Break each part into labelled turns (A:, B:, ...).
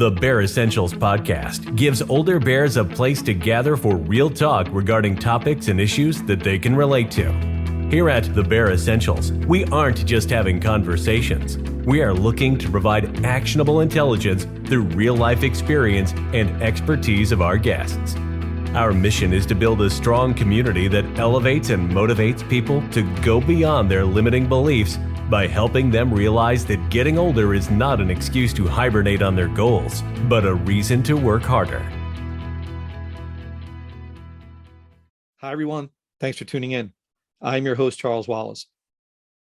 A: The Bear Essentials podcast gives older bears a place to gather for real talk regarding topics and issues that they can relate to. Here at The Bear Essentials, we aren't just having conversations. We are looking to provide actionable intelligence through real-life experience and expertise of our guests. Our mission is to build a strong community that elevates and motivates people to go beyond their limiting beliefs by helping them realize that getting older is not an excuse to hibernate on their goals, but a reason to work harder.
B: Hi, everyone. Thanks for tuning in. I'm your host, Charles Wallace.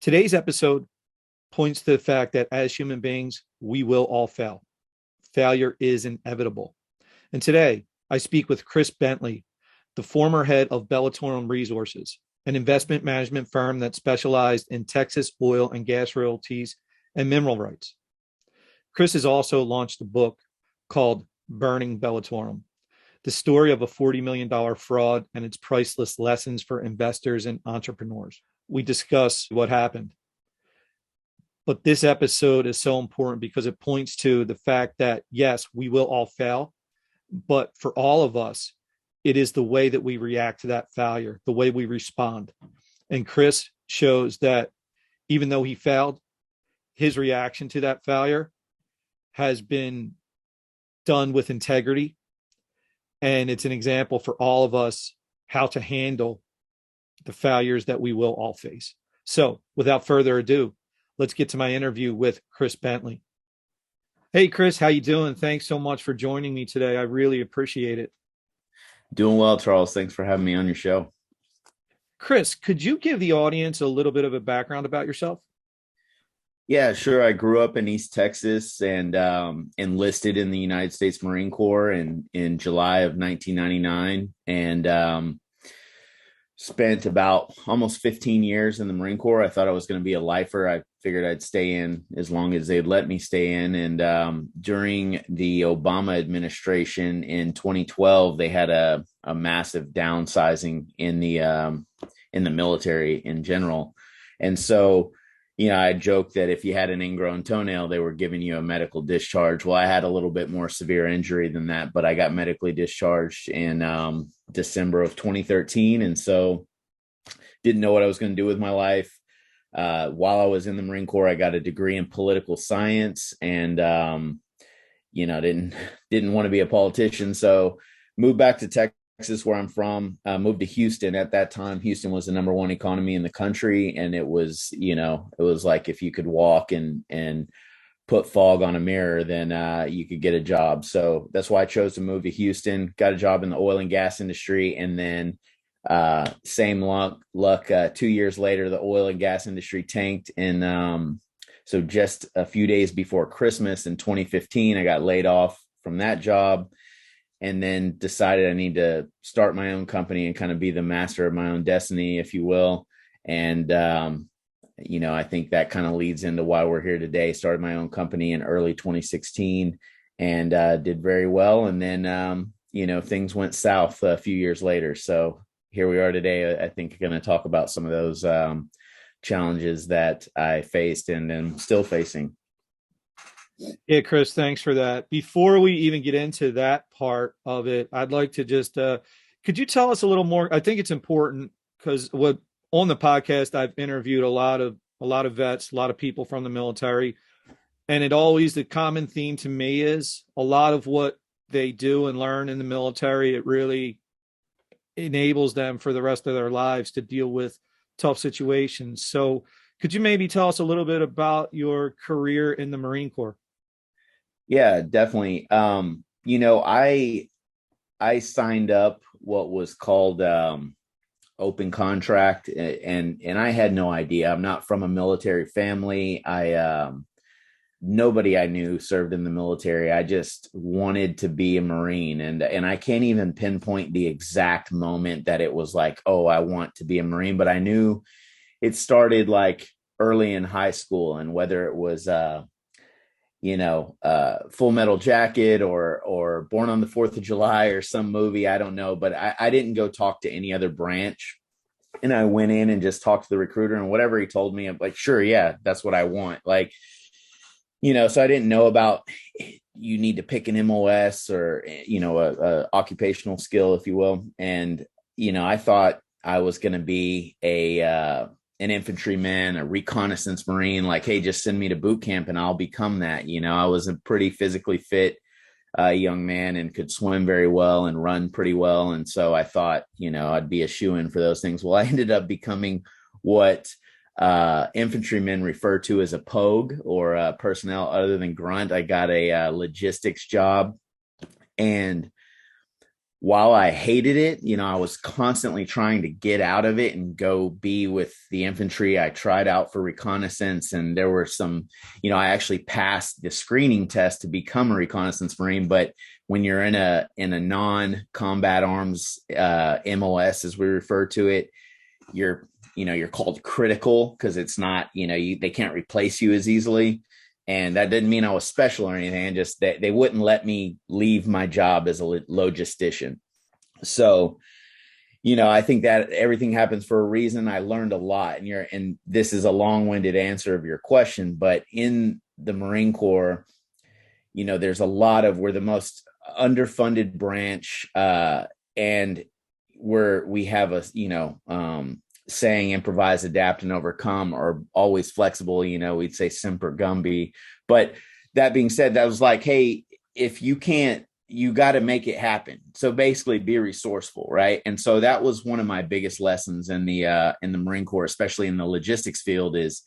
B: Today's episode points to the fact that as human beings, we will all fail. Failure is inevitable. And today, I speak with Chris Bentley, the former head of Bellatonium Resources, an investment management firm that specialized in Texas oil and gas royalties and mineral rights. Chris has also launched a book called Burning Bellatonium, the story of a $40 million fraud and its priceless lessons for investors and entrepreneurs. We discuss what happened. But this episode is so important because it points to the fact that, yes, we will all fail, but for all of us, it is the way that we react to that failure, the way we respond. And Chris shows that even though he failed, his reaction to that failure has been done with integrity. And it's an example for all of us how to handle the failures that we will all face. So without further ado, let's get to my interview with Chris Bentley. Hey, Chris, how you doing? Thanks so much for joining me today. I really appreciate it.
C: Doing well, Charles. Thanks for having me on your show.
B: Chris, could you give the audience a little bit of a background about yourself?
C: Yeah, sure. I grew up in East Texas and enlisted in the United States Marine Corps in July of 1999 and spent about almost 15 years in the Marine Corps. I thought I was going to be a lifer. I figured I'd stay in as long as they'd let me stay in. And during the Obama administration in 2012, they had a massive downsizing in the military in general. And so, you know, I joked that if you had an ingrown toenail, they were giving you a medical discharge. Well, I had a little bit more severe injury than that, but I got medically discharged in December of 2013. And so didn't know what I was going to do with my life. While I was in the Marine Corps, I got a degree in political science and, didn't want to be a politician. So moved back to Texas, where I'm from, moved to Houston. At that time, Houston was the number one economy in the country. And it was like if you could walk and put fog on a mirror, then you could get a job. So that's why I chose to move to Houston, got a job in the oil and gas industry. And then same luck, 2 years later, the oil and gas industry tanked. And so just a few days before Christmas in 2015, I got laid off from that job. And then decided I need to start my own company and kind of be the master of my own destiny, if you will. And, I think that kind of leads into why we're here today. Started my own company in early 2016 and did very well. And then, things went south a few years later. So here we are today. I think going to talk about some of those challenges that I faced and am still facing.
B: Yeah, Chris, thanks for that. Before we even get into that part of it, I'd like to just, could you tell us a little more? I think it's important because on the podcast, I've interviewed a lot of vets, a lot of people from the military, and the common theme to me is a lot of what they do and learn in the military, it really enables them for the rest of their lives to deal with tough situations. So could you maybe tell us a little bit about your career in the Marine Corps?
C: Yeah, definitely. I signed up what was called open contract, and I had no idea. I'm not from a military family. Nobody I knew served in the military. I just wanted to be a Marine, and I can't even pinpoint the exact moment that it was like, oh, I want to be a Marine, but I knew it started like early in high school, and whether it was Full Metal Jacket or Born on the 4th of July or some movie, I don't know, but I didn't go talk to any other branch. And I went in and just talked to the recruiter, and whatever he told me, I'm like, sure, yeah, that's what I want. Like, so I didn't know about you need to pick an MOS or, a occupational skill, if you will. And, I thought I was going to be an infantryman, a reconnaissance Marine, like, hey, just send me to boot camp and I'll become that. I was a pretty physically fit young man and could swim very well and run pretty well. And so I thought, I'd be a shoo-in for those things. Well, I ended up becoming what infantrymen refer to as a POG, or personnel other than grunt. I got a logistics job. And while I hated it, I was constantly trying to get out of it and go be with the infantry. I tried out for reconnaissance, and there were some, I actually passed the screening test to become a reconnaissance Marine. But when you're in a non-combat arms MOS, as we refer to it, you're called critical because it's not, they can't replace you as easily. And that didn't mean I was special or anything. Just they wouldn't let me leave my job as a logistician. So, I think that everything happens for a reason. I learned a lot, and this is a long-winded answer of your question, but in the Marine Corps, there's a lot of, we're the most underfunded branch, and we have a, saying improvise, adapt, and overcome, or always flexible. We'd say semper gumby. But that being said, that was like, hey, if you can't, you got to make it happen. So basically be resourceful. Right. And so that was one of my biggest lessons in the Marine Corps, especially in the logistics field, is,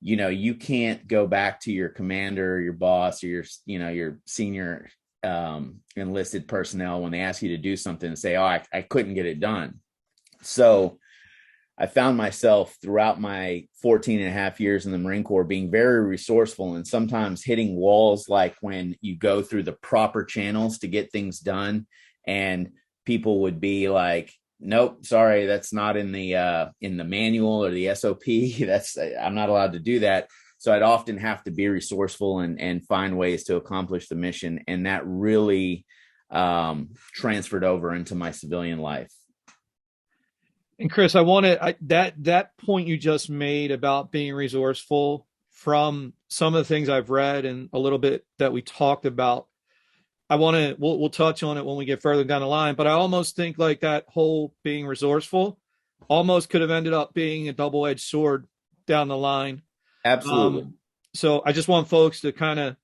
C: you can't go back to your commander, or your boss, or your senior enlisted personnel when they ask you to do something and say, oh, I couldn't get it done. So I found myself throughout my 14 and a half years in the Marine Corps being very resourceful, and sometimes hitting walls, like when you go through the proper channels to get things done and people would be like, nope, sorry, that's not in the manual or the SOP. I'm not allowed to do that. So I'd often have to be resourceful and find ways to accomplish the mission. And that really transferred over into my civilian life.
B: And Chris, that point you just made about being resourceful, from some of the things I've read and a little bit that we talked about, we'll touch on it when we get further down the line, but I almost think like that whole being resourceful almost could have ended up being a double-edged sword down the line.
C: Absolutely.
B: So I just want folks to kind of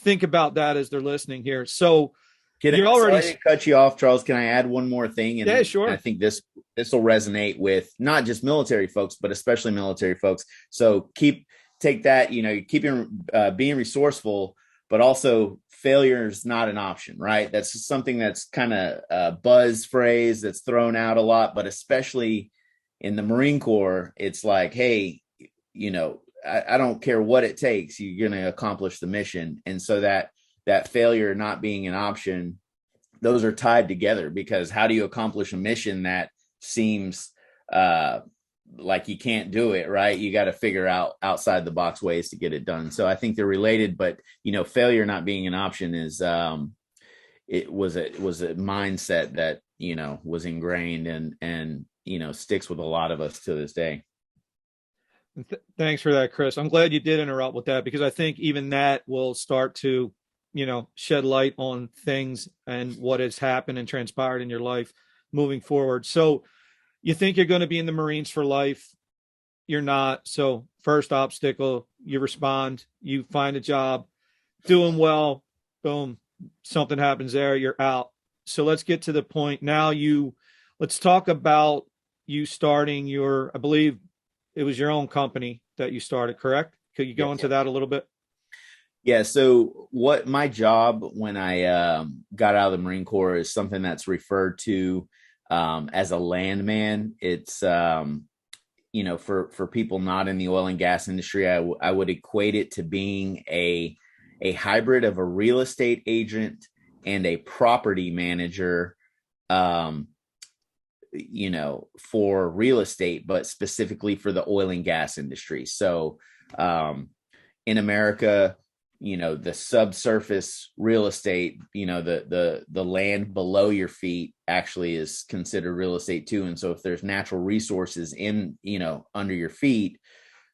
B: think about that as they're listening here. So
C: Sorry to cut you off, Charles. Can I add one more thing? And
B: yeah, sure.
C: I think this will resonate with not just military folks, but especially military folks. So take that, keeping being resourceful, but also failure is not an option, right? That's something that's kind of a buzz phrase that's thrown out a lot, but especially in the Marine Corps, it's like, hey, I don't care what it takes, you're going to accomplish the mission. And so that failure not being an option, those are tied together, because how do you accomplish a mission that seems like you can't do it, right? You got to figure out outside the box ways to get it done. So I think they're related, but failure not being an option is it was a mindset that was ingrained and sticks with a lot of us to this day.
B: Thanks for that, Chris. I'm glad you did interrupt with that, because I think even that will start to shed light on things and what has happened and transpired in your life moving forward. So you think you're going to be in the Marines for life. You're not. So first obstacle, you respond, you find a job, doing well, boom, something happens there, you're out. So let's get to the point now. Let's talk about you starting I believe it was your own company that you started, correct? Could you go into that a little bit?
C: Yeah. So what my job when I got out of the Marine Corps is something that's referred to as a landman. It's, for people not in the oil and gas industry, I would equate it to being a hybrid of a real estate agent and a property manager, for real estate, but specifically for the oil and gas industry. So in America, the subsurface real estate, the land below your feet actually is considered real estate too. And so if there's natural resources in, under your feet,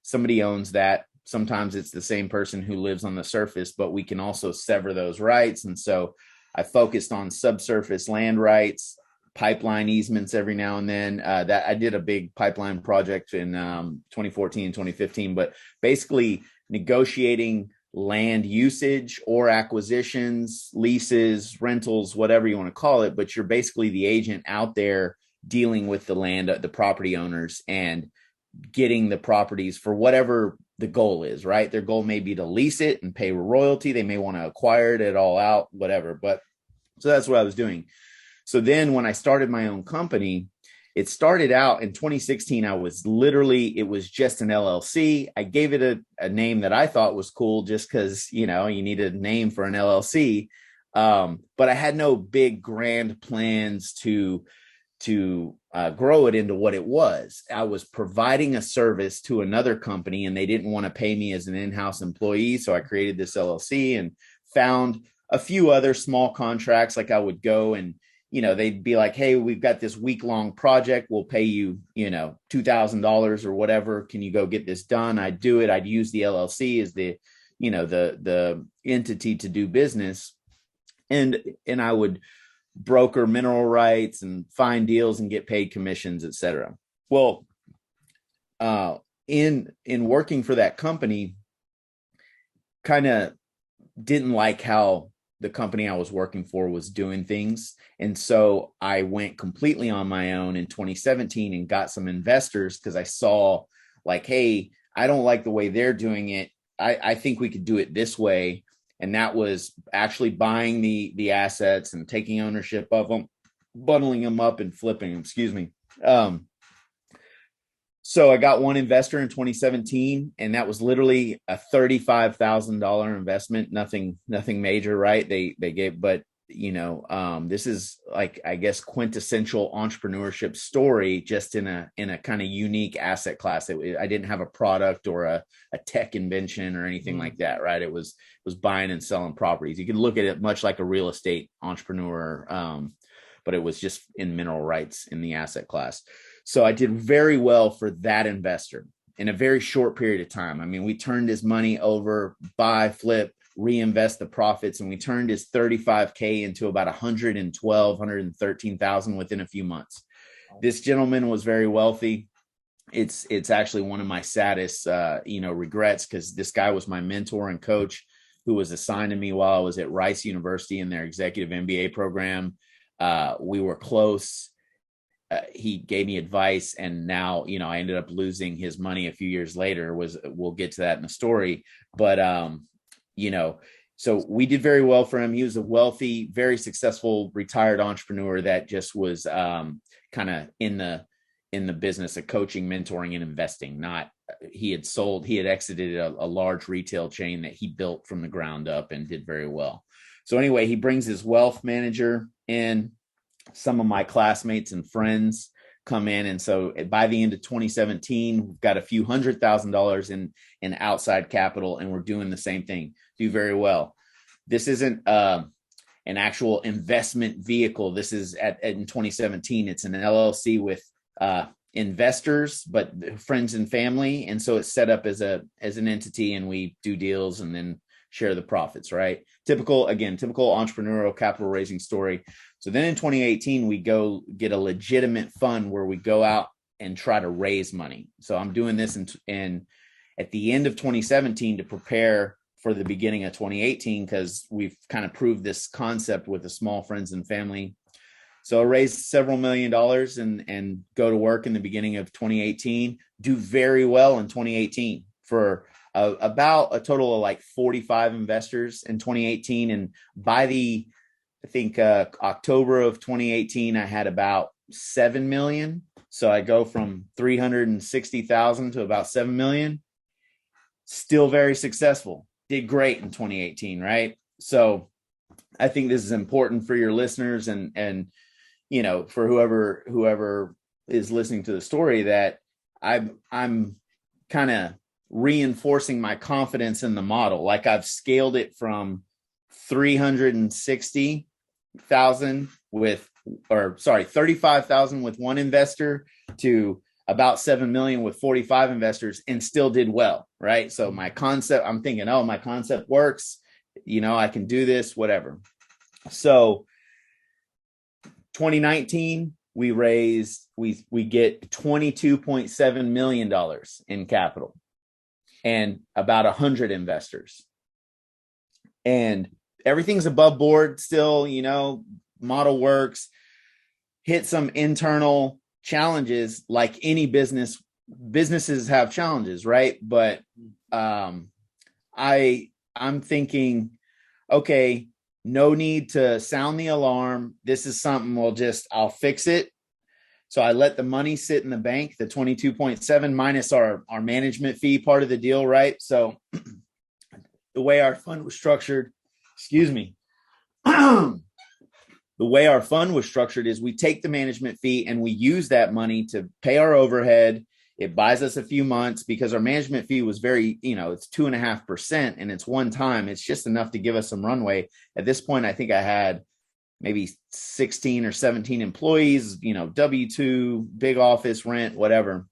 C: somebody owns that sometimes it's the same person who lives on the surface, but we can also sever those rights. And so I focused on subsurface land rights, pipeline easements every now and then. That I did a big pipeline project in 2014 and 2015, but basically negotiating land usage or acquisitions, leases, rentals, whatever you want to call it. But you're basically the agent out there dealing with the land, the property owners, and getting the properties for whatever the goal is, right? Their goal may be to lease it and pay royalty. They may want to acquire it all out, whatever. But so that's what I was doing. So then when I started my own company, it started out in 2016. It was just an LLC. I gave it a name that I thought was cool just because, you need a name for an LLC. But I had no big grand plans to grow it into what it was. I was providing a service to another company and they didn't want to pay me as an in-house employee. So I created this LLC and found a few other small contracts. Like I would go and, they'd be like, hey, we've got this week-long project. We'll pay you, $2,000 or whatever. Can you go get this done? I'd do it. I'd use the LLC as the entity to do business. And I would broker mineral rights and find deals and get paid commissions, et cetera. Well, in working for that company, kind of didn't like how the company I was working for was doing things. And so I went completely on my own in 2017 and got some investors because I saw like, hey, I don't like the way they're doing it. I think we could do it this way. And that was actually buying the assets and taking ownership of them, bundling them up and flipping them, excuse me. So I got one investor in 2017, and that was literally a $35,000 investment. Nothing major, right? They gave, but this is like, I guess, quintessential entrepreneurship story, just in a kind of unique asset class. I didn't have a product or a tech invention or anything like that, right? It was buying and selling properties. You could look at it much like a real estate entrepreneur, but it was just in mineral rights in the asset class. So I did very well for that investor in a very short period of time. I mean, we turned his money over, buy, flip, reinvest the profits, and we turned his 35K into about 113,000 within a few months. This gentleman was very wealthy. It's actually one of my saddest, regrets, because this guy was my mentor and coach who was assigned to me while I was at Rice University in their executive MBA program. We were close. He gave me advice, and now, I ended up losing his money a few years later. We'll get to that in the story, but, so we did very well for him. He was a wealthy, very successful, retired entrepreneur that just was, kind of in the business of coaching, mentoring, and investing. He had exited a large retail chain that he built from the ground up and did very well. So anyway, he brings his wealth manager in. Some of my classmates and friends come in. And so by the end of 2017, we've got a few $100,000 in outside capital, and we're doing the same thing, do very well. This isn't an actual investment vehicle. This is in 2017, it's an LLC with investors, but friends and family. And so it's set up as an entity, and we do deals and then share the profits, right? Typical entrepreneurial capital raising story. So then in 2018, we go get a legitimate fund where we go out and try to raise money. So I'm doing this in at the end of 2017 to prepare for the beginning of 2018, because we've kind of proved this concept with the small friends and family. So I raised several $1 million and go to work in the beginning of 2018, do very well in 2018 for about a total of like 45 investors in 2018. And by October of 2018, I had about 7 million. So I go from 360,000 to about 7 million. Still very successful. Did great in 2018, right? So I think this is important for your listeners and for whoever is listening to the story, that I'm kind of reinforcing my confidence in the model. Like I've scaled it from 360,000 35,000 with one investor to about 7 million with 45 investors and still did well, right? So my concept, I'm thinking, oh, my concept works, I can do this, whatever. So 2019, we get $22.7 million in capital and about 100 investors. And everything's above board still, model works, hit some internal challenges like any businesses have challenges, right? But I'm thinking, okay, no need to sound the alarm. This is something I'll fix it. So I let the money sit in the bank, the 22.7 minus our management fee part of the deal, right? So the way our fund was structured, the way our fund was structured is we take the management fee and we use that money to pay our overhead. It buys us a few months because our management fee was very, it's 2.5% and it's one time. It's just enough to give us some runway. At this point, I think I had maybe 16 or 17 employees, W-2, big office, rent, whatever,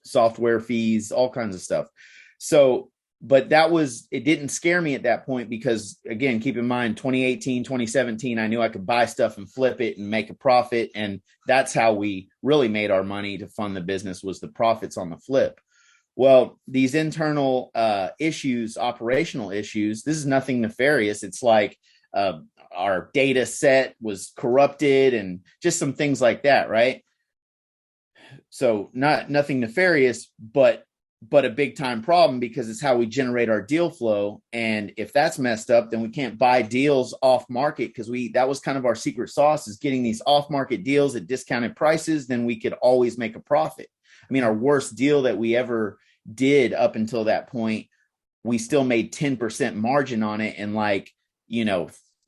C: software fees, all kinds of stuff. So, but it didn't scare me at that point because, again, keep in mind, 2018, 2017, I knew I could buy stuff and flip it and make a profit. And that's how we really made our money to fund the business, was the profits on the flip. Well, these internal issues, operational issues, this is nothing nefarious. It's like our data set was corrupted and just some things like that, right? So nothing nefarious, but a big time problem because it's how we generate our deal flow. And if that's messed up, then we can't buy deals off market, because that was kind of our secret sauce, is getting these off market deals at discounted prices. Then we could always make a profit. I mean, our worst deal that we ever did up until that point, we still made 10% margin on it in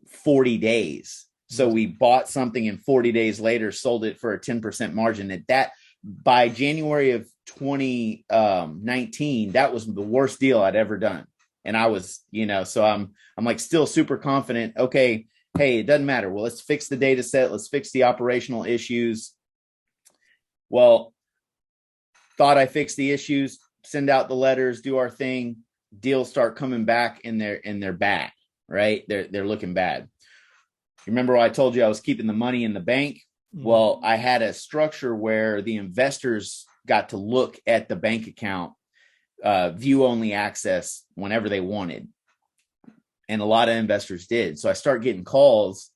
C: 40 days. So we bought something and 40 days later sold it for a 10% margin. At that, by January of 2019, that was the worst deal I'd ever done. And I was, so I'm like still super confident. Okay, hey, it doesn't matter. Well, let's fix the data set. Let's fix the operational issues. Well, thought I fixed the issues, send out the letters, do our thing. Deals start coming back and they're bad, right? They're looking bad. Remember I told you I was keeping the money in the bank? Mm-hmm. Well, I had a structure where the investors got to look at the bank account, view only access whenever they wanted. And a lot of investors did. So I start getting calls,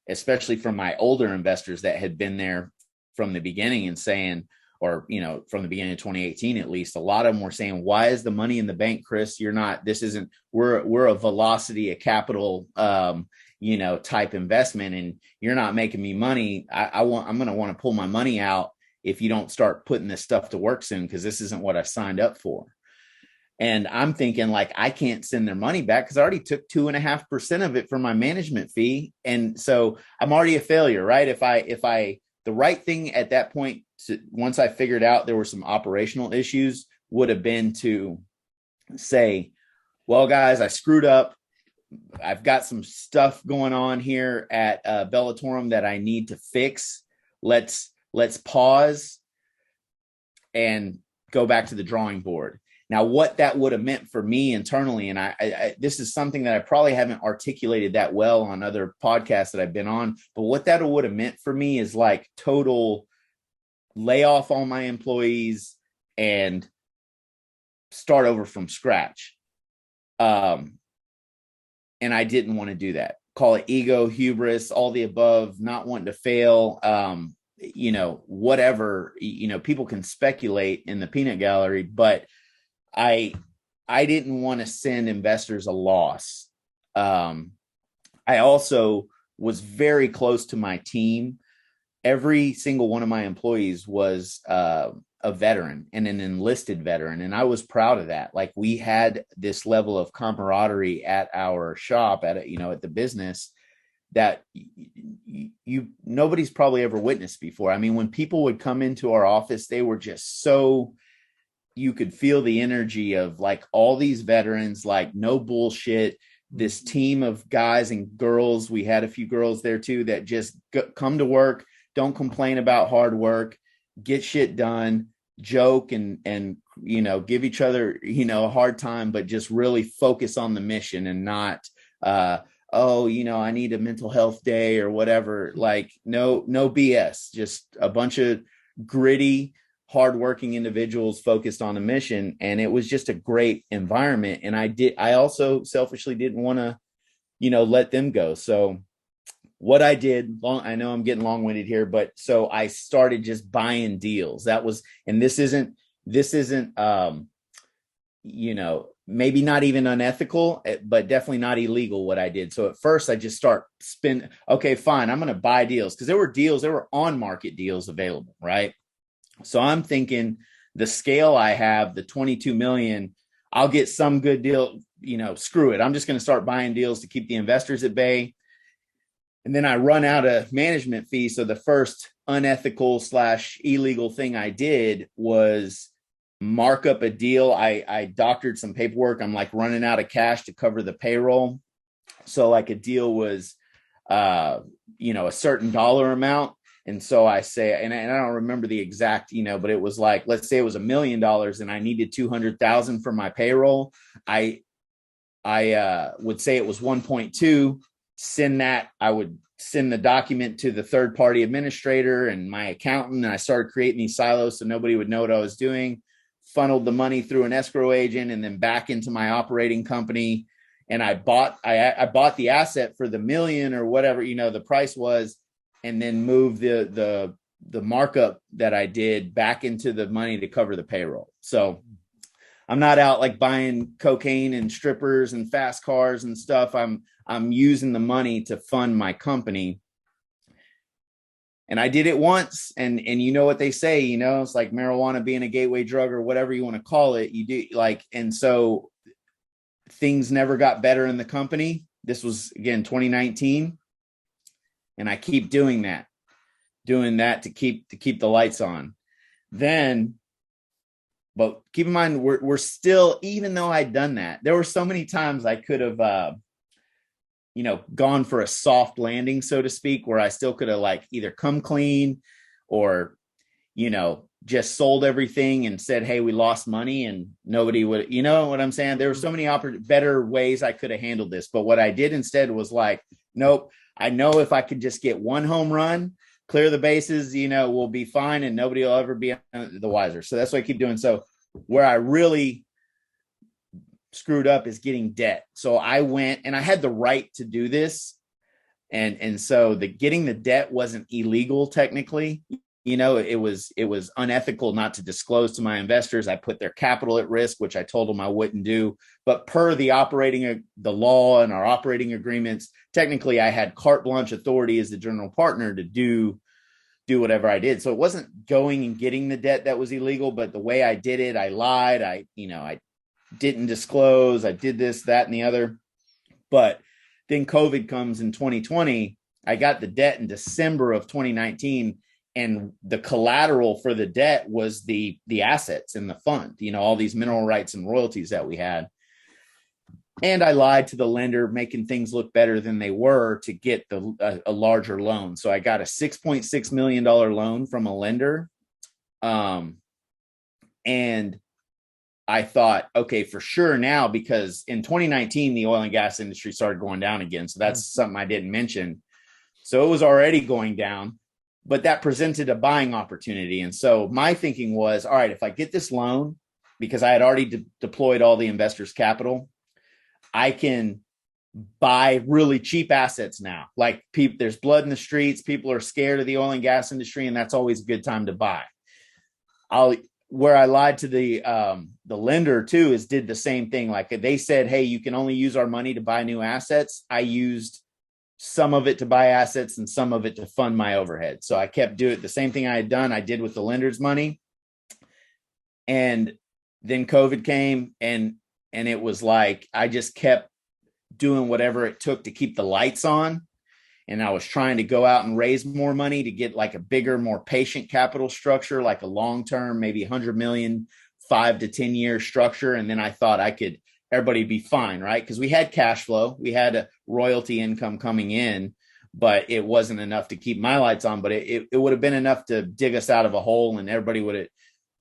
C: especially from my older investors that had been there from the beginning and saying, or, from the beginning of 2018, at least, a lot of them were saying, why is the money in the bank, Chris? We're a velocity, a capital, type investment, and you're not making me money. I'm going to want to pull my money out if you don't start putting this stuff to work soon, because this isn't what I signed up for. And I'm thinking, I can't send their money back because I already took 2.5% of it for my management fee. And so I'm already a failure, right? The right thing at that point, once I figured out there were some operational issues, would have been to say, well, guys, I screwed up. I've got some stuff going on here at Bellatorum that I need to fix. Let's pause and go back to the drawing board. Now, what that would have meant for me internally, and I this is something that I probably haven't articulated that well on other podcasts that I've been on, but what that would have meant for me is total layoff all my employees and start over from scratch. And I didn't want to do that. Call it ego, hubris, all the above, not wanting to fail. Whatever, people can speculate in the peanut gallery, but I didn't want to send investors a loss. I also was very close to my team. Every single one of my employees was a veteran and an enlisted veteran. And I was proud of that. We had this level of camaraderie at our shop at the business that nobody's probably ever witnessed before. I mean, when people would come into our office, they were just so, you could feel the energy of all these veterans, no bullshit, this team of guys and girls. We had a few girls there too that just come to work, don't complain about hard work, get shit done, joke and give each other, a hard time, but just really focus on the mission and not, I need a mental health day or whatever. Like, no BS, just a bunch of gritty, hardworking individuals focused on a mission. And it was just a great environment. And I also selfishly didn't want to, let them go. So what I did, I know I'm getting long-winded here, but so I started just buying deals. That was, and this isn't, maybe not even unethical, but definitely not illegal what I did. So at first I just okay, fine, I'm going to buy deals, because there were on market deals available, right? So I'm thinking the scale I have, the 22 million, I'll get some good deal, screw it. I'm just going to start buying deals to keep the investors at bay. And then I run out of management fees. So the first unethical / illegal thing I did was mark up a deal. I doctored some paperwork. I'm like running out of cash to cover the payroll. So like a deal was, a certain dollar amount. And so I say, and I don't remember the exact, but it was like, let's say it was $1 million and I needed 200,000 for my payroll. I would say it was 1.2. I would send the document to the third party administrator and my accountant. And I started creating these silos so nobody would know what I was doing, funneled the money through an escrow agent and then back into my operating company. And I bought the asset for the $1 million or whatever, the price was, and then moved the markup that I did back into the money to cover the payroll. So I'm not out like buying cocaine and strippers and fast cars and stuff. I'm using the money to fund my company. And I did it once, and you know what they say, it's like marijuana being a gateway drug or whatever you want to call it. You do and so things never got better in the company. This was again 2019. And I keep doing that to keep the lights on. But keep in mind, we're still, even though I'd done that, there were so many times I could have, gone for a soft landing, so to speak, where I still could have like either come clean or, just sold everything and said, hey, we lost money, and nobody would, you know what I'm saying? There were so many better ways I could have handled this. But what I did instead was like, nope, I know if I could just get one home run, clear the bases, we'll be fine and nobody will ever be the wiser. So that's what I keep doing. So where I really screwed up is getting debt. So I went, and I had the right to do this. And so getting the debt wasn't illegal technically. It was unethical not to disclose to my investors. I put their capital at risk, which I told them I wouldn't do. But per the law and our operating agreements, technically I had carte blanche authority as the general partner to do whatever I did. So it wasn't going and getting the debt that was illegal, but the way I did it, I lied. I didn't disclose. I did this, that, and the other. But then COVID comes in 2020. I got the debt in December of 2019. And the collateral for the debt was the assets in the fund, all these mineral rights and royalties that we had. And I lied to the lender, making things look better than they were to get a larger loan. So I got a $6.6 million loan from a lender. And I thought, okay, for sure now, because in 2019, the oil and gas industry started going down again. So that's something I didn't mention. So it was already going down. But that presented a buying opportunity. And so my thinking was, all right, if I get this loan, because I had already deployed all the investors' capital, I can buy really cheap assets now. Like there's blood in the streets. People are scared of the oil and gas industry, and that's always a good time to buy. Where I lied to the lender too is did the same thing. Like they said, hey, you can only use our money to buy new assets. I used some of it to buy assets and some of it to fund my overhead. So I kept doing the same thing I had done. I did with the lender's money. And then COVID came, and it was like, I just kept doing whatever it took to keep the lights on. And I was trying to go out and raise more money to get like a bigger, more patient capital structure, like a long-term, maybe 100 million, 5 to 10 year structure. And then I thought everybody be fine, right? Because we had cash flow, we had a royalty income coming in, but it wasn't enough to keep my lights on, but it would have been enough to dig us out of a hole, and everybody would have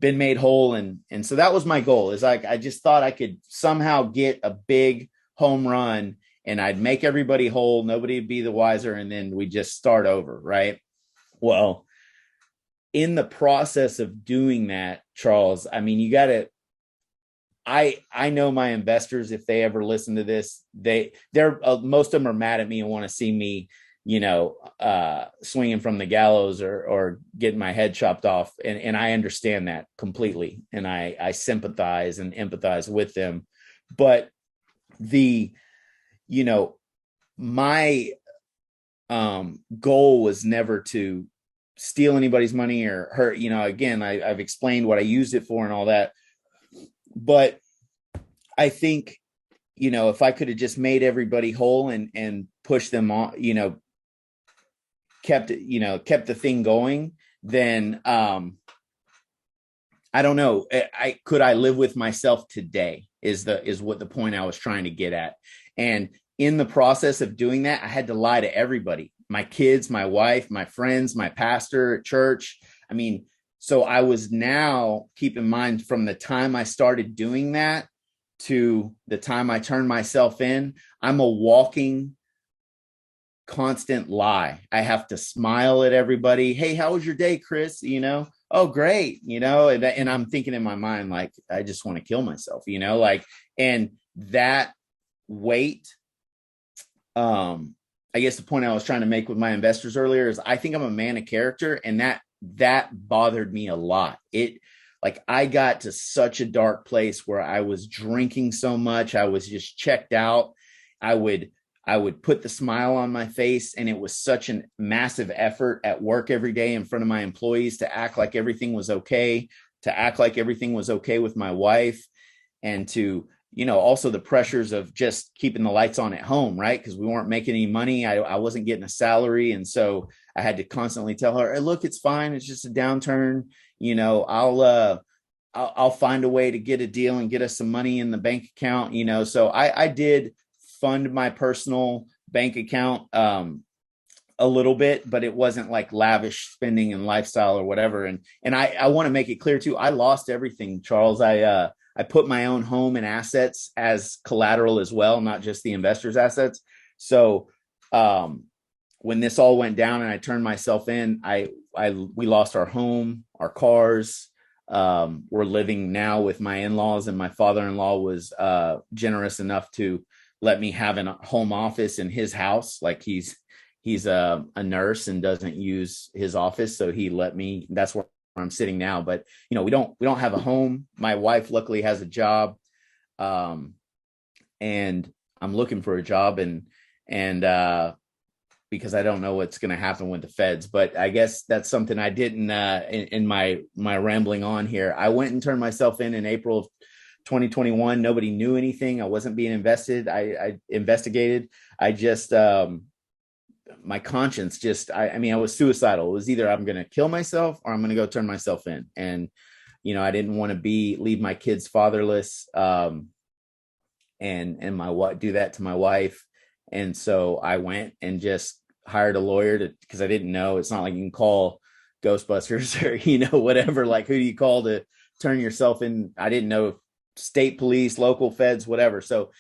C: been made whole. And so that was my goal, is like, I just thought I could somehow get a big home run and I'd make everybody whole. Nobody would be the wiser. And then we just start over. Right. Well, in the process of doing that, Charles, I mean, you got to, I know my investors, if they ever listen to this, they're most of them are mad at me and want to see me, swinging from the gallows or getting my head chopped off. And I understand that completely. And I sympathize and empathize with them. But my goal was never to steal anybody's money or hurt, again, I've explained what I used it for and all that. But I think, if I could have just made everybody whole and pushed them on, kept the thing going, then I don't know. Could I live with myself today is what the point I was trying to get at. And in the process of doing that, I had to lie to everybody, my kids, my wife, my friends, my pastor at church. I mean, so I was now, keep in mind, from the time I started doing that to the time I turned myself in, I'm a walking constant lie. I have to smile at everybody. Hey, how was your day, Chris? Oh, great. And I'm thinking in my mind, like, I just want to kill myself, and that weight. I guess the point I was trying to make with my investors earlier is I think I'm a man of character, and that bothered me a lot. I got to such a dark place where I was drinking so much. I was just checked out. I would put the smile on my face, and it was such a massive effort at work every day in front of my employees to act like everything was okay, with my wife, and to, also the pressures of just keeping the lights on at home, right? Because we weren't making any money. I wasn't getting a salary. And so I had to constantly tell her, hey, look, it's fine. It's just a downturn. I'll find a way to get a deal and get us some money in the bank account, So I did fund my personal bank account a little bit, but it wasn't like lavish spending and lifestyle or whatever. And I want to make it clear too, I lost everything, Charles. I put my own home and assets as collateral as well, not just the investors' assets. So when this all went down and I turned myself in, we lost our home, our cars. We're living now with my in-laws, and my father-in-law was generous enough to let me have a home office in his house. Like he's a nurse and doesn't use his office, so he let me. That's where I'm sitting now. But we don't have a home. My wife luckily has a job, and I'm looking for a job, and because I don't know what's going to happen with the feds. But I guess that's something I didn't in my rambling on here. I went and turned myself in April of 2021. Nobody knew anything. I wasn't being invested. I investigated. I just my conscience just, I was suicidal. It was either I'm going to kill myself or I'm going to go turn myself in. And, I didn't want to leave my kids fatherless, and do that to my wife. And so I went and just hired a lawyer because I didn't know. It's not like you can call Ghostbusters or, whatever, like who do you call to turn yourself in? I didn't know, state police, local feds, whatever. So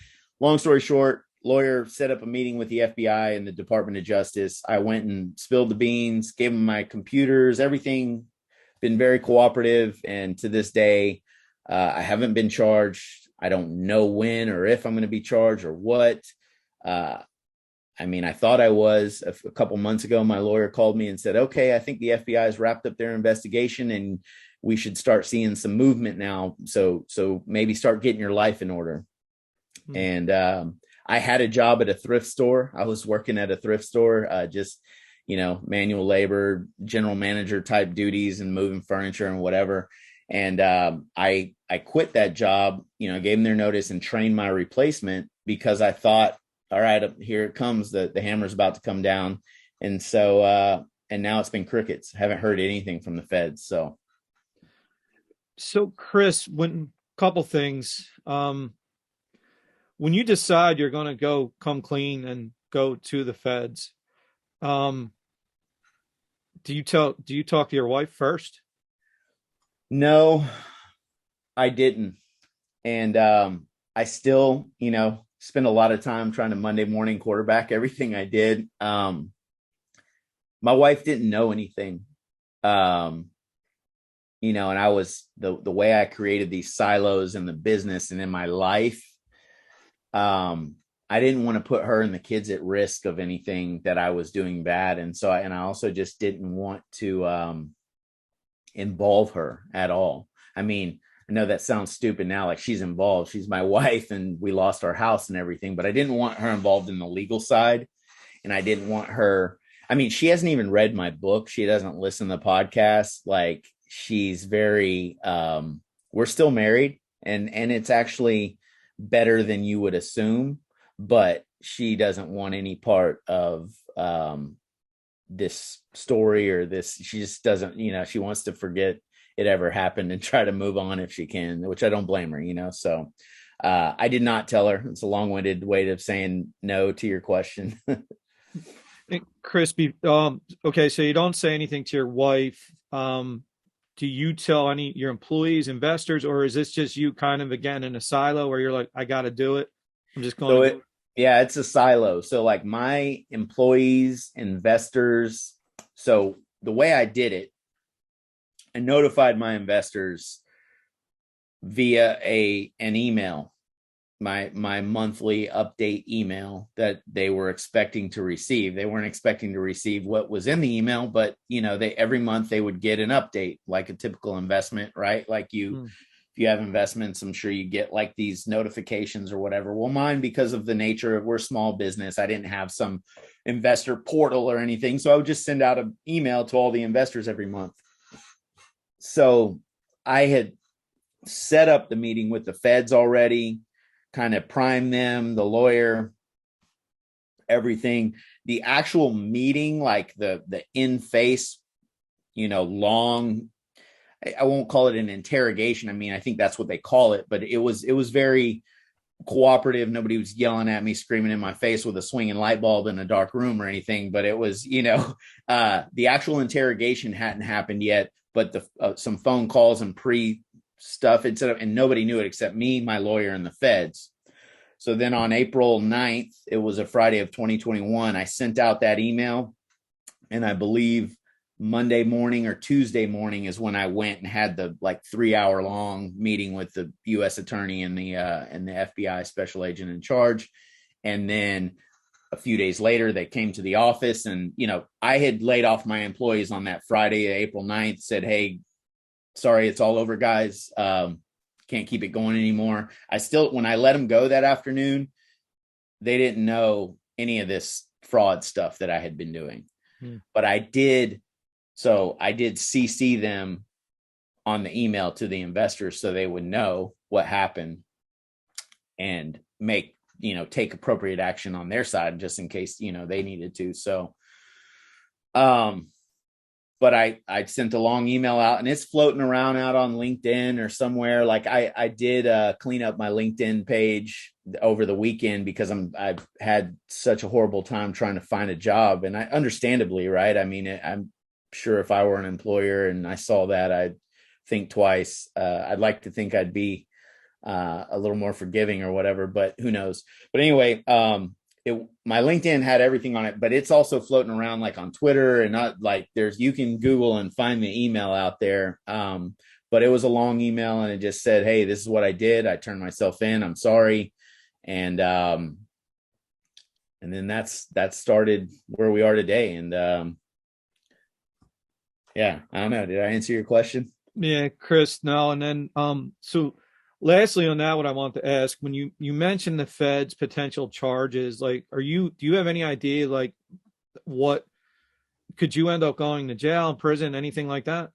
C: long story short, lawyer set up a meeting with the FBI and the Department of Justice. I went and spilled the beans, gave them my computers, everything, been very cooperative. And to this day, I haven't been charged. I don't know when or if I'm going to be charged or what. I thought I was. A couple months ago, my lawyer called me and said, okay, I think the FBI has wrapped up their investigation and we should start seeing some movement now. So maybe start getting your life in order. Mm-hmm. And I had a job at a thrift store. I was working at a thrift store, just, manual labor, general manager type duties and moving furniture and whatever. And I quit that job, gave them their notice and trained my replacement because I thought, all right, here it comes. The hammer's about to come down. And so, and now it's been crickets. Haven't heard anything from the feds. So
B: Chris, couple things. When you decide you're going to come clean and go to the feds, Um, do you talk to your wife first?
C: No, I didn't. And I still, spend a lot of time trying to Monday morning quarterback everything I did. My wife didn't know anything. Um, and I was the way I created these silos in the business and in my life. I didn't want to put her and the kids at risk of anything that I was doing bad. And so, I also just didn't want to involve her at all. I mean, I know that sounds stupid now, like she's involved. She's my wife and we lost our house and everything, but I didn't want her involved in the legal side. And I didn't want her, I mean, she hasn't even read my book. She doesn't listen to podcasts. Like she's very, we're still married and it's actually better than you would assume, but she doesn't want any part of, this story or this. She just doesn't, she wants to forget it ever happened and try to move on if she can, which I don't blame her. So I did not tell her. It's a long-winded way of saying no to your question.
B: Chris, okay, so you don't say anything to your wife. Do you tell any your employees, investors, or is this just you kind of again in a silo where you're like, I got to do it? I'm just going to do it.
C: Yeah, it's a silo. So like my employees, investors. So the way I did it, I notified my investors via an email, my monthly update email that they were expecting to receive. They weren't expecting to receive what was in the email, but they every month they would get an update like a typical investment, right? Like if you have investments, I'm sure you get like these notifications or whatever. Well, mine, because of the nature of we're small business, I didn't have some investor portal or anything. So I would just send out an email to all the investors every month. So I had set up the meeting with the feds already, kind of primed them, the lawyer, everything. The actual meeting, like the in-face, long, I won't call it an interrogation. I mean, I think that's what they call it, but it was very cooperative. Nobody was yelling at me, screaming in my face with a swinging light bulb in a dark room or anything. But it was, the actual interrogation hadn't happened yet, but some phone calls and pre stuff, and nobody knew it except me, my lawyer, and the feds. So then on April 9th, it was a Friday of 2021, I sent out that email, and I believe Monday morning or Tuesday morning is when I went and had the 3-hour long meeting with the U.S. attorney and the FBI special agent in charge. And then a few days later, they came to the office, and I had laid off my employees on that Friday, April 9th, said, hey, sorry, it's all over, guys. Can't keep it going anymore. When I let them go that afternoon, they didn't know any of this fraud stuff that I had been doing. But I did CC them on the email to the investors so they would know what happened and take appropriate action on their side just in case, they needed to. So, but I sent a long email out, and it's floating around out on LinkedIn or somewhere. Like I did clean up my LinkedIn page over the weekend because I've had such a horrible time trying to find a job, and I understandably, right? I mean, I'm sure if I were an employer and I saw that, I'd think twice. I'd like to think I'd be a little more forgiving or whatever, but who knows? But anyway, my LinkedIn had everything on it, but it's also floating around like on Twitter, and not like you can Google and find the email out there. But it was a long email, and it just said, hey, this is what I did. I turned myself in. I'm sorry. And then that started where we are today. And yeah, I don't know. Did I answer your question?
B: Yeah, Chris, no. And then so lastly on that, what I want to ask, when you mentioned the Fed's potential charges, like do you have any idea like what could you end up going to jail, prison, anything like that?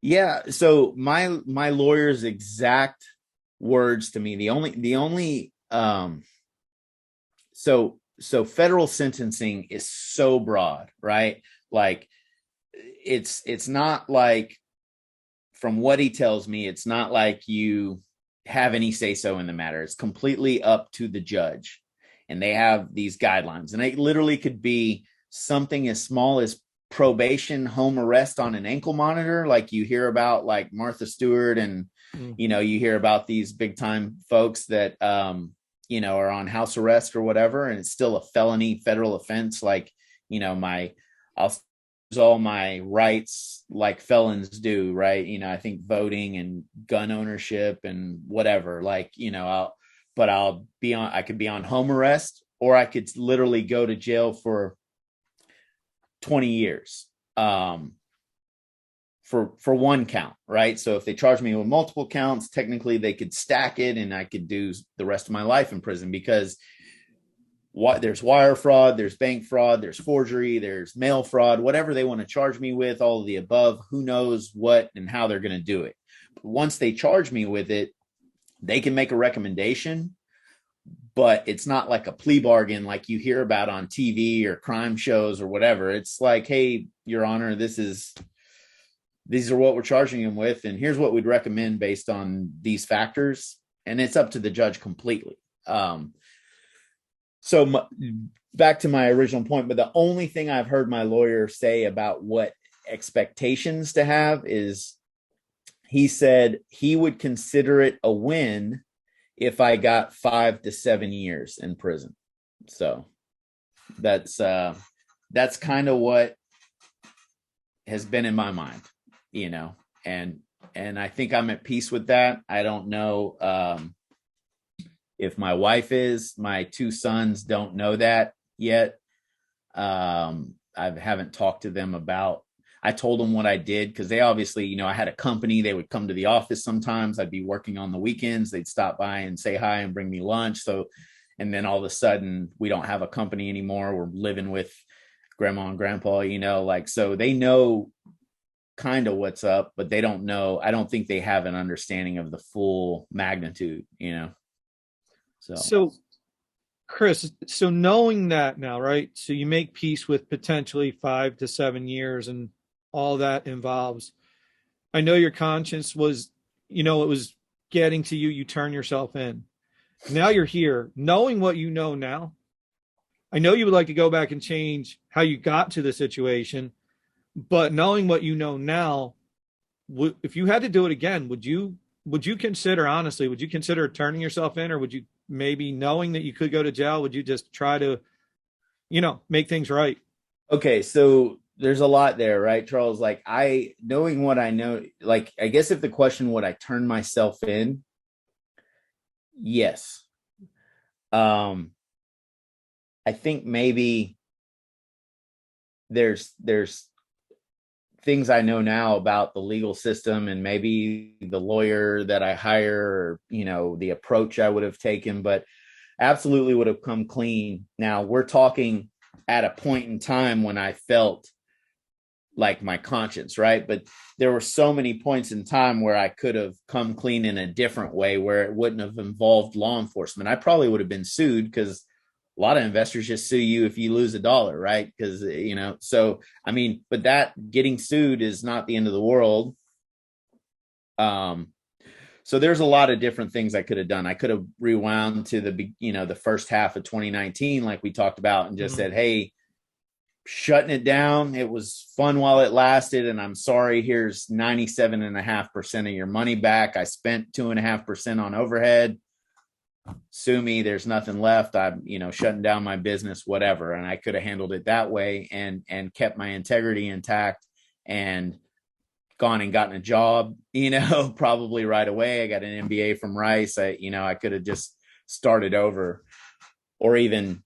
C: Yeah. So my lawyer's exact words to me, the only so federal sentencing is so broad, right? Like it's not like, from what he tells me, it's not like you have any say so in the matter. It's completely up to the judge, and they have these guidelines, and it literally could be something as small as probation, home arrest on an ankle monitor, like you hear about, like Martha Stewart, and you hear about these big time folks that are on house arrest or whatever, and it's still a felony federal offense. Like, I'll use all my rights like felons do, right? I think voting and gun ownership and whatever, like, I could be on home arrest, or I could literally go to jail for 20 years for one count, right? So if they charge me with multiple counts, technically they could stack it and I could do the rest of my life in prison, because there's wire fraud, there's bank fraud, there's forgery, there's mail fraud, whatever they want to charge me with, all of the above. Who knows what and how they're going to do it. But once they charge me with it, they can make a recommendation, but it's not like a plea bargain like you hear about on TV or crime shows or whatever. It's like, hey, Your Honor, these are what we're charging him with, and here's what we'd recommend based on these factors. And it's up to the judge completely. So back to my original point, but the only thing I've heard my lawyer say about what expectations to have is, he said he would consider it a win if I got 5 to 7 years in prison. So that's kind of what has been in my mind, and I think I'm at peace with that. I don't know if my wife is. My 2 sons don't know that yet. I haven't talked to them about. I told them what I did, because they obviously, I had a company. They would come to the office sometimes. I'd be working on the weekends. They'd stop by and say hi and bring me lunch. So, and then all of a sudden we don't have a company anymore. We're living with grandma and grandpa, so they know kind of what's up, but they don't know. I don't think they have an understanding of the full magnitude,
B: So Chris, so knowing that now, right? So you make peace with potentially 5 to 7 years and all that involves. I know your conscience was, it was getting to you. You turn yourself in. Now you're here, knowing what you know now. I know you would like to go back and change how you got to the situation, but knowing what you know now, if you had to do it again, would you consider, honestly, would you consider turning yourself in, or would you, maybe knowing that you could go to jail, would you just try to, make things right?
C: Okay, so there's a lot there, right, Charles? Like, knowing what I know, like, I guess if the question, would I turn myself in? Yes. I think maybe there's things I know now about the legal system, and maybe the lawyer that I hire, or, the approach I would have taken, but absolutely would have come clean. Now we're talking at a point in time when I felt like my conscience, right? But there were so many points in time where I could have come clean in a different way, where it wouldn't have involved law enforcement. I probably would have been sued, because a lot of investors just sue you if you lose $1, right? Because, so, I mean, but that getting sued is not the end of the world. So there's a lot of different things I could have done. I could have rewound to the first half of 2019, like we talked about, and just said, hey, shutting it down. It was fun while it lasted, and I'm sorry, here's 97.5% of your money back. I spent 2.5% on overhead. Sue me, there's nothing left. I'm, shutting down my business, whatever. And I could have handled it that way and kept my integrity intact and gone and gotten a job, probably right away. I got an MBA from Rice. I could have just started over, or even,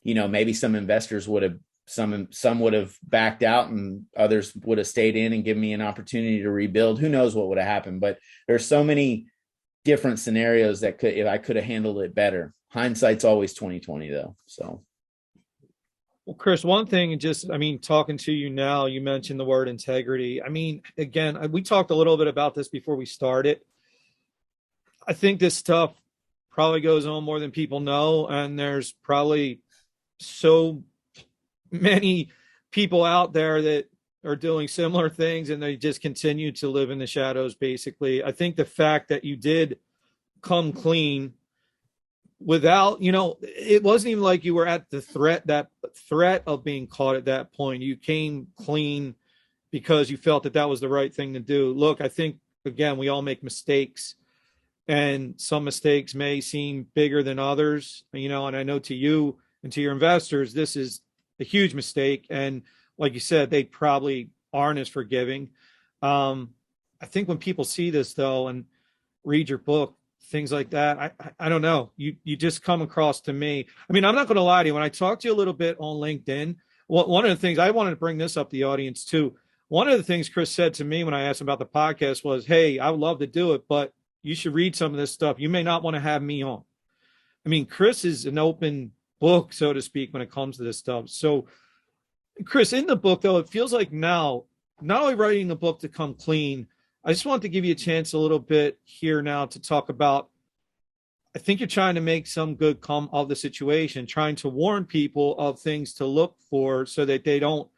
C: maybe some investors would have, some would have backed out, and others would have stayed in and given me an opportunity to rebuild. Who knows what would have happened? But there's so many different scenarios that if I could have handled it better. Hindsight's always 2020 though. So.
B: Well, Chris, one thing, talking to you now, you mentioned the word integrity. Again, we talked a little bit about this before we started. I think this stuff probably goes on more than people know. And there's probably so many people out there that are doing similar things, and they just continue to live in the shadows, basically. I think the fact that you did come clean without, it wasn't even like you were at the threat of being caught at that point. You came clean because you felt that that was the right thing to do. Look, I think, again, we all make mistakes, and some mistakes may seem bigger than others, and I know to you and to your investors, this is a huge mistake. And like you said, they probably aren't as forgiving. I think when people see this, though, and read your book, things like that, I don't know. You just come across to me. I mean, I'm not going to lie to you. When I talked to you a little bit on LinkedIn, one of the things I wanted to bring this up to the audience too. One of the things Chris said to me when I asked him about the podcast was, "Hey, I would love to do it, but you should read some of this stuff. You may not want to have me on." I mean, Chris is an open book, so to speak, when it comes to this stuff. So, Chris, in the book, though, it feels like now, not only writing the book to come clean, I just want to give you a chance a little bit here now to talk about, I think you're trying to make some good come of the situation, trying to warn people of things to look for so that they don't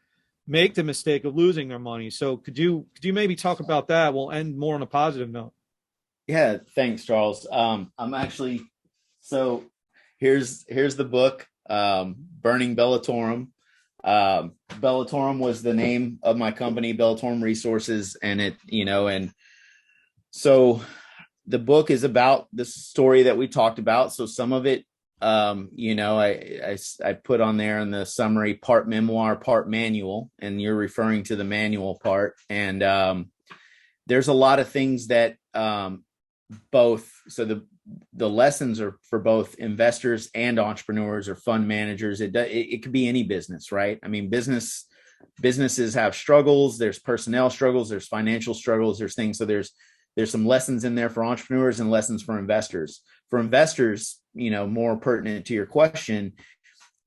B: make the mistake of losing their money. So could you maybe talk about that? We'll end more on a positive note.
C: Yeah, thanks, Charles. I'm actually, so here's the book, Burning Bellatorum. Bellatorum was the name of my company, Bellatorum Resources, and and so the book is about the story that we talked about. So some of it, I put on there in the summary, part memoir, part manual, and you're referring to the manual part. And there's a lot of things that both, so the lessons are for both investors and entrepreneurs or fund managers. It could be any business, right? I mean, businesses have struggles. There's personnel struggles. There's financial struggles. There's things. So there's some lessons in there for entrepreneurs and lessons for investors. For investors, more pertinent to your question,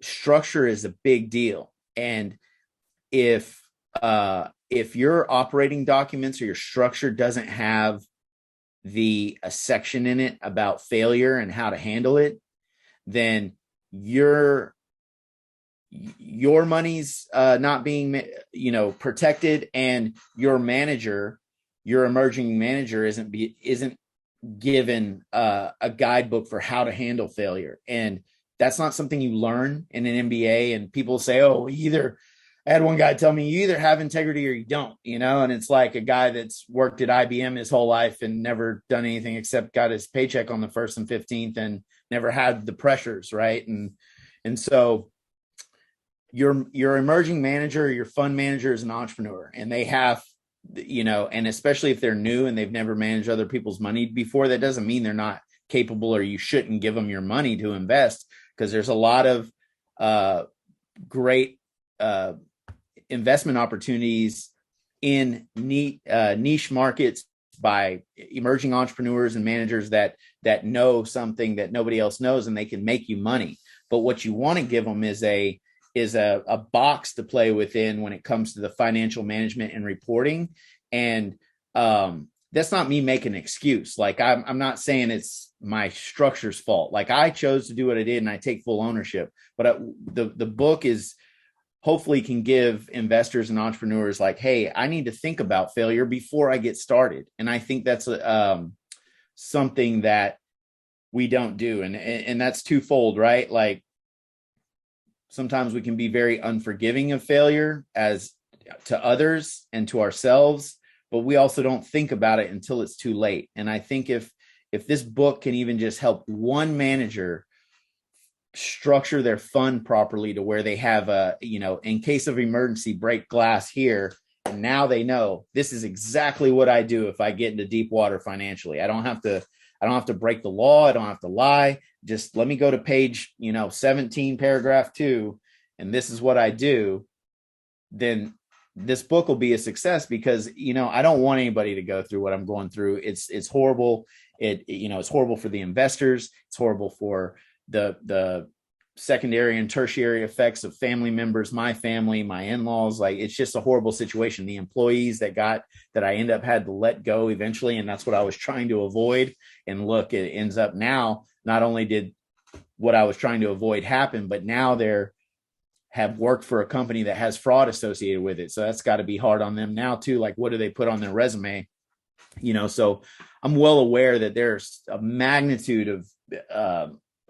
C: structure is a big deal. And if your operating documents or your structure doesn't have a section in it about failure and how to handle it, then your money's not being protected, and your emerging manager isn't given a guidebook for how to handle failure. And that's not something you learn in an MBA. And people say, oh, I had one guy tell me, you either have integrity or you don't, and it's like a guy that's worked at IBM his whole life and never done anything except got his paycheck on the 1st and 15th and never had the pressures, right? And so your emerging manager, your fund manager is an entrepreneur, and they have, and especially if they're new and they've never managed other people's money before, that doesn't mean they're not capable or you shouldn't give them your money to invest, because there's a lot of great investment opportunities in niche markets by emerging entrepreneurs and managers that know something that nobody else knows, and they can make you money. But what you want to give them is a box to play within when it comes to the financial management and reporting. And that's not me making an excuse. Like, I'm not saying it's my structure's fault. Like, I chose to do what I did and I take full ownership. But the book is hopefully can give investors and entrepreneurs like, hey, I need to think about failure before I get started. And I think that's something that we don't do. And that's twofold, right? Like, sometimes we can be very unforgiving of failure as to others and to ourselves, but we also don't think about it until it's too late. And I think if this book can even just help one manager structure their fund properly to where they have in case of emergency, break glass here, and now they know this is exactly what I do if I get into deep water financially. I don't have to break the law. I don't have to lie. Just let me go to page 17, paragraph 2, and this is what I do. Then this book will be a success, because I don't want anybody to go through what I'm going through. It's horrible. It's horrible for the investors. It's horrible for the secondary and tertiary effects of family members, my family, my in-laws. Like, it's just a horrible situation. The employees that I end up had to let go eventually, and that's what I was trying to avoid. And look, it ends up now, not only did what I was trying to avoid happen, but now have worked for a company that has fraud associated with it. So that's got to be hard on them now too. Like, what do they put on their resume? So I'm well aware that there's a magnitude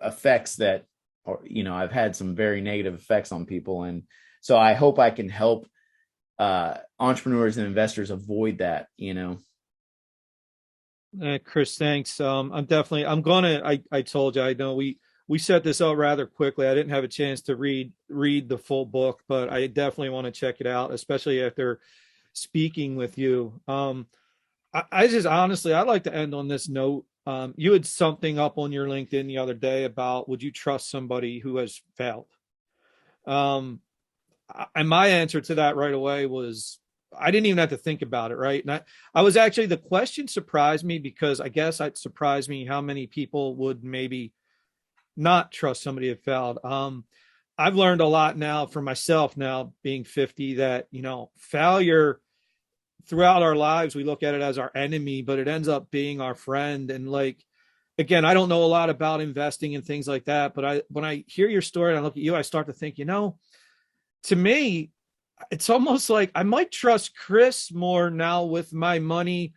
C: effects that, or, you know, I've had some very negative effects on people. And so I hope I can help entrepreneurs and investors avoid that, you know.
B: Chris, thanks. I told you, I know we set this out rather quickly. I didn't have a chance to read the full book, but I definitely want to check it out, especially after speaking with you. I just honestly, I'd like to end on this note. You had something up on your LinkedIn the other day about, would you trust somebody who has failed? And my answer to that right away was, I didn't even have to think about it. Right. And I was actually, the question surprised me, because I guess it surprised me how many people would maybe not trust somebody that failed. I've learned a lot now for myself, now being 50, that, you know, failure throughout our lives, we look at it as our enemy, but it ends up being our friend. And like, again, I don't know a lot about investing and things like that, but when I hear your story and I look at you, I start to think, you know, to me, it's almost like I might trust Chris more now with my money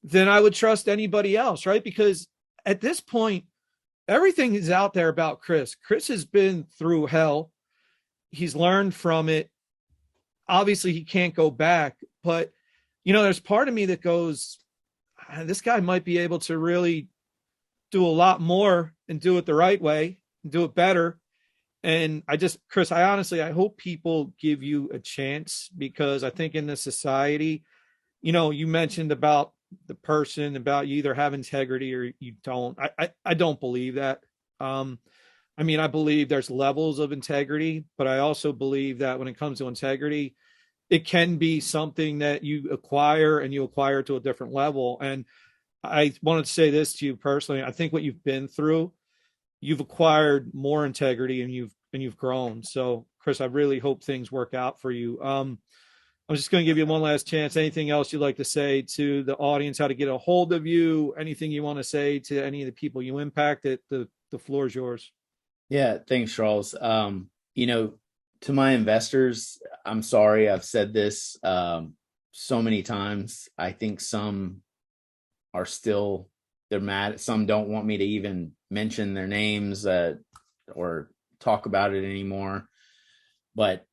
B: than I would trust anybody else, right? Because at this point, everything is out there about Chris. Chris has been through hell. He's learned from it. Obviously, he can't go back, but you know, there's part of me that goes, this guy might be able to really do a lot more and do it the right way and do it better. And Chris, I hope people give you a chance, because I think in this society, you know, you mentioned about the person, about you either have integrity or you don't. I don't believe that. I mean, I believe there's levels of integrity, but I also believe that when it comes to integrity, it can be something that you acquire, and you acquire to a different level. And I wanted to say this to you personally. I think what you've been through, you've acquired more integrity, and you've grown. So Chris, I really hope things work out for you. I'm just going to give you one last chance. Anything else you'd like to say to the audience, how to get a hold of you, anything you want to say to any of the people you impacted? The floor is yours.
C: Yeah. Thanks, Charles. You know, to my investors, I'm sorry I've said this so many times. I think some are still, they're mad. Some don't want me to even mention their names or talk about it anymore. But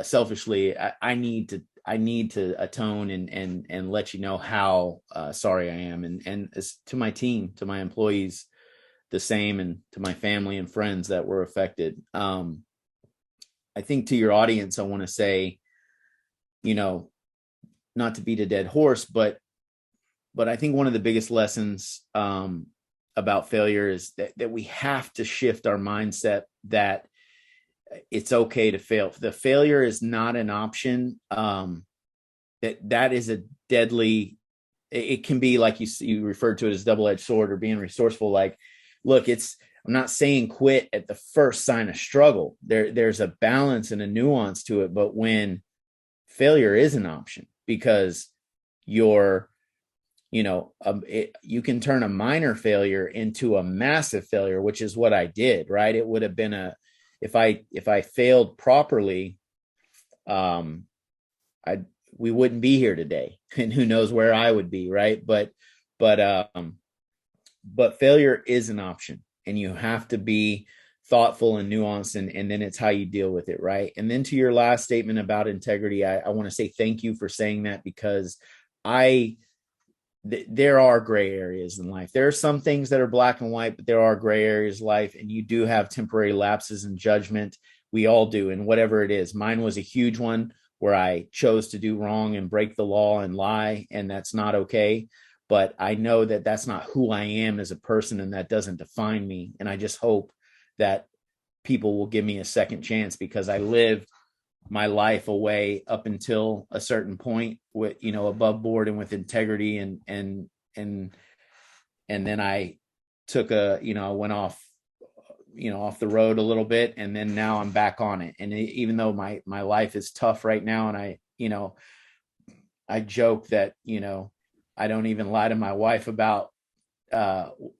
C: selfishly, I need to atone and let you know how sorry I am, and to my team, to my employees, the same, and to my family and friends that were affected. I think to your audience, I want to say, you know, not to beat a dead horse, but I think one of the biggest lessons about failure is that we have to shift our mindset that it's okay to fail. The failure is not an option. That is a deadly, it can be, like you referred to it as double-edged sword, or being resourceful. Like, look, I'm not saying quit at the first sign of struggle. There's a balance and a nuance to it. But when failure is an option, because you can turn a minor failure into a massive failure, which is what I did, right? It would have been if I failed properly, we wouldn't be here today, and who knows where I would be, right? But failure is an option, and you have to be thoughtful and nuanced, and then it's how you deal with it, right? And then to your last statement about integrity, I want to say thank you for saying that, because there are gray areas in life. There are some things that are black and white, but there are gray areas in life, and you do have temporary lapses in judgment. We all do, and whatever it is. Mine was a huge one, where I chose to do wrong and break the law and lie, and that's not okay. But I know that that's not who I am as a person, and that doesn't define me. And I just hope that people will give me a second chance, because I lived my life away up until a certain point with, above board and with integrity, and then I took I went off the road a little bit, and then now I'm back on it. And even though my life is tough right now, and I joke that, I don't even lie to my wife about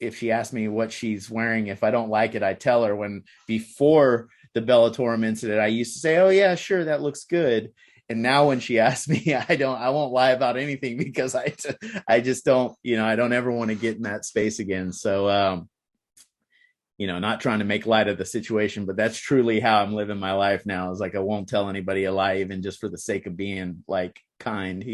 C: if she asks me what she's wearing. If I don't like it, I tell her. When before the Bellator incident, I used to say, "Oh yeah, sure, that looks good." And now when she asks me, I won't lie about anything, because I just don't, I don't ever want to get in that space again. So not trying to make light of the situation, but that's truly how I'm living my life now. Is like, I won't tell anybody a lie, even just for the sake of being like kind,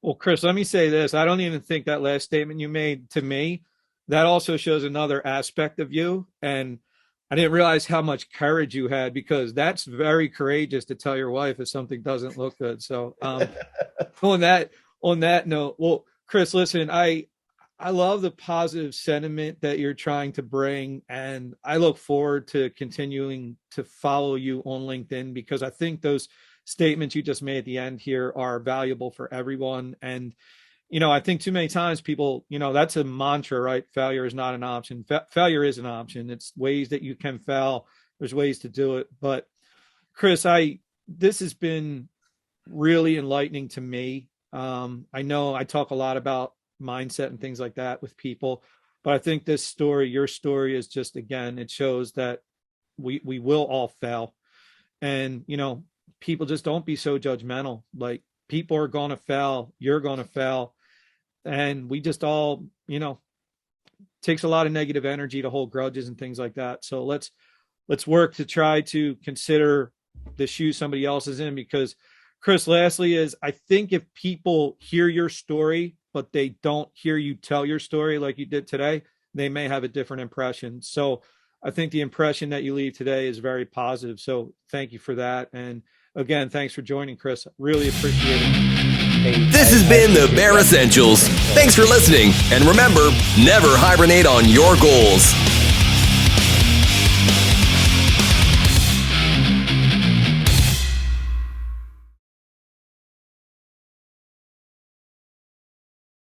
B: Well, Chris, let me say this. I don't even think that last statement you made to me, that also shows another aspect of you. And I didn't realize how much courage you had, because that's very courageous to tell your wife if something doesn't look good. So on that note, well, Chris, listen, I love the positive sentiment that you're trying to bring, and I look forward to continuing to follow you on LinkedIn, because I think those statements you just made at the end here are valuable for everyone. And, I think too many times people, that's a mantra, right? Failure is not an option. Failure is an option. It's ways that you can fail. There's ways to do it. But Chris, this has been really enlightening to me. I know I talk a lot about mindset and things like that with people, but I think this story, your story, is just, again, it shows that we will all fail. And, people just don't be so judgmental. Like, people are going to fail. You're going to fail. And we just all, takes a lot of negative energy to hold grudges and things like that. So let's work to try to consider the shoes somebody else is in, because Chris, lastly, is I think if people hear your story, but they don't hear you tell your story like you did today, they may have a different impression. So I think the impression that you leave today is very positive. So thank you for that. And again, thanks for joining, Chris. Really appreciate it.
D: This has been the Bear Essentials. Thanks for listening. And remember, never hibernate on your goals.